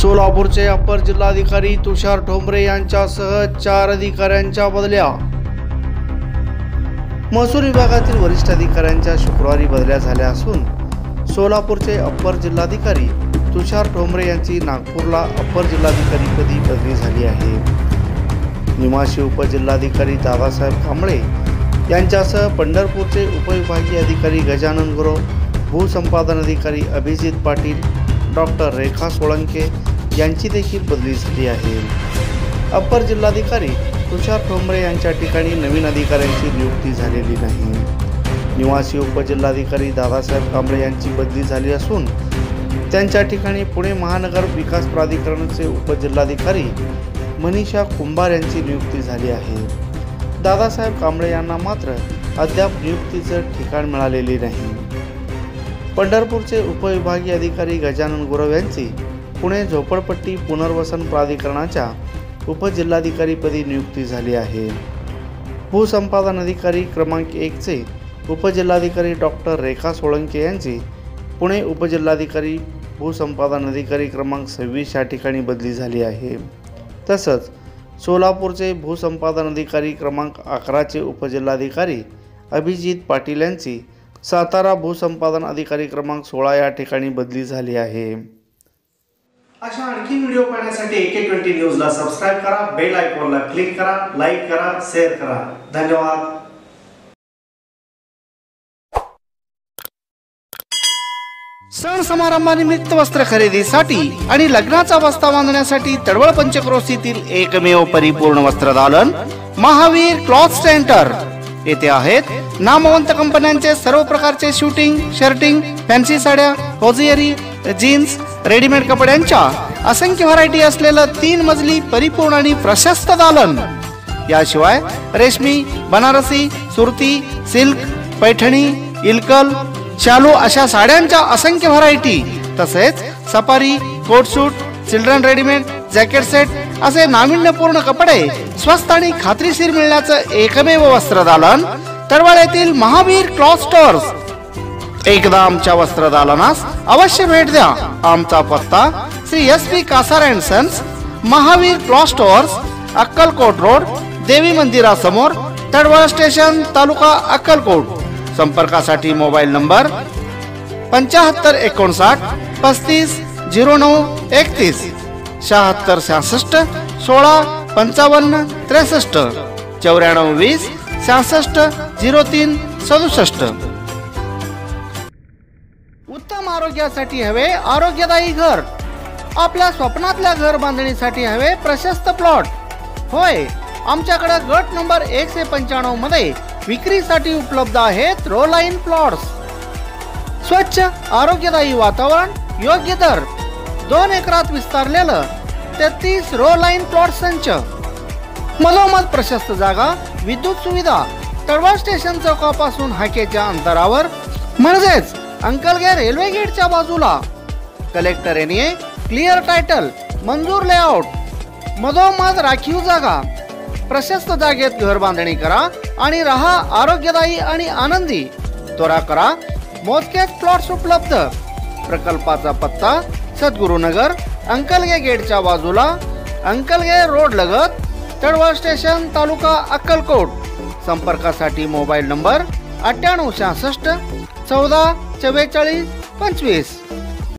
सोलापूरचे अप्पर जिल्हाधिकारी तुषार ठोंबरे यांच्यासह 4 अधिकाऱ्यांच्या बदल्या। महसूल विभागातील वरिष्ठ अधिकाऱ्यांच्या शुक्रवारी बदल्या झाल्या असून सोलापूरचे अप्पर जिल्हाधिकारी तुषार ठोंबरे यांची नागपूरला अप्पर जिल्हाधिकारीपदी बदली झाली आहे। निवासी उपजिल्हाधिकारी दादासाहेब कांबळे यांच्यासह पंढरपूरचे उपविभागीय अधिकारी गजानन गुरव, भूसंपादन अधिकारी अभिजित पाटील, डॉक्टर रेखा सोळंके यांची देखील बदली झाली आहे। अप्पर जिल्हाधिकारी तुषार ठोंबरे यांच्या ठिकाणी नवीन अधिकाऱ्यांची नियुक्ती झालेली नाही। निवासी उपजिल्हाधिकारी दादासाहेब कांबळे यांची बदली झाली असून त्यांच्या ठिकाणी पुणे महानगर विकास प्राधिकरणाचे उपजिल्हाधिकारी मनीषा कुंभार यांची नियुक्ती झाली आहे। दादासाहेब कांबळे यांना मात्र अद्याप नियुक्तीचं ठिकाण मिळालेले नाही। पंढरपूरचे उपविभागीय अधिकारी गजानन गुरव यांची पुणे झोपडपट्टी पुनर्वसन प्राधिकरणाच्या उपजिल्हाधिकारीपदी नियुक्ती झाली आहे। भूसंपादन अधिकारी क्रमांक 1 चे उपजिल्हाधिकारी डॉक्टर रेखा सोळंके यांची पुणे उपजिल्हाधिकारी भूसंपादन अधिकारी क्रमांक 26 या ठिकाणी बदली झाली आहे। तसंच सोलापूरचे भूसंपादन अधिकारी क्रमांक 11 चे उपजिल्हाधिकारी अभिजित पाटील यांची सातारा भूसंपादन अधिकारी क्रमांक 16 या ठिकाणी बदली झाली आहे। अशा आणखी व्हिडिओ पाहण्यासाठी AK20 न्यूजला सबस्क्राइब करा, बेल आयकॉनला क्लिक करा, लाईक करा, शेअर करा। धन्यवाद। सण समारंभानिमित्त वस्त्र खरेदीसाठी आणि लग्नाचा बस्ता बांधण्यासाठी तडवळ पंचक्रोशीतील एकमेव परिपूर्ण वस्त्रदालन महावीर क्लॉथ सेंटर येथे आहेत। नामवंत कंपन्यांचे सर्व प्रकारचे शूटिंग, शर्टिंग, फॅन्सी साड्या, होजियरी, जीन्स, रेडीमेड कपड्यांच्या असंख्य व्हरायटी असलेलं 3 मजली परिपूर्ण आणि प्रशस्त दालन। याशिवाय रेशमी, बनारसी, सुरती, सिल्क, पैठणी, इल्कल, शालू अशा साड्यांच्या असंख्य व्हरायटी, तसेच सफारी, कोट सूट, चिल्ड्रन रेडीमेड, जॅकेट सेट असे नाविन्यपूर्ण कपडे स्वस्त आणि खात्रीशीर मिळण्याचं एकमेव वस्त्रदालन तडवळ येथील महावीर क्लॉथ स्टोअर्स। एकदा आमच्या वस्त्रदालनास अवश्य भेट द्या। आमचा पत्ता Shri SP Kasar and sons, Mahavir cloth stores, Akkalkot road, देवी मंदिरासमोर, तडवळ स्टेशन, तालुका अक्कलकोट। संपर्कासाठी मोबाईल नंबर 7559 35 09 31, 76 66 16 55 63, 94 20 66 03 67। उत्तम आरोग्यासाठी हवे आरोग्यदायी घर, आपल्या स्वप्नातल्या घर बांधणीसाठी हवे प्रशस्त प्लॉट। होय, आमच्याकडे गट नंबर 195 मध्ये विक्रीसाठी उपलब्ध आहेत रो लाईन प्लॉट्स। स्वच्छ आरोग्यदायी वातावरण, योग्य दर, 2 एकरात विस्तारलेलं 33 रो लाईन प्लॉट संच, मधोमध प्रशस्त जागा, विद्युत सुविधा, तडवळ स्टेशन चौकापासून हाकेच्या अंतरावर, म्हणजेच अंकलगे रेल्वे गेटच्या बाजूला। कलेक्टर एरिया, क्लिअर टायटल, मंजूर लेआउट, मधोमध राखीव जागा। प्रशस्त जागेत घर बांधणी करा आणि रहा आरोग्यदायी आणि आनंदी। त्वरा करा, मोजकेच प्लॉट्स उपलब्ध। प्रकल्पाचा पत्ता सद्गुरुनगर, अंकलगे गेटच्या बाजूला, अंकलगे रोड लगत, तडवळ स्टेशन, तालुका अक्कलकोट। संपर्कासाठी मोबाईल नंबर 9866 14 44 25।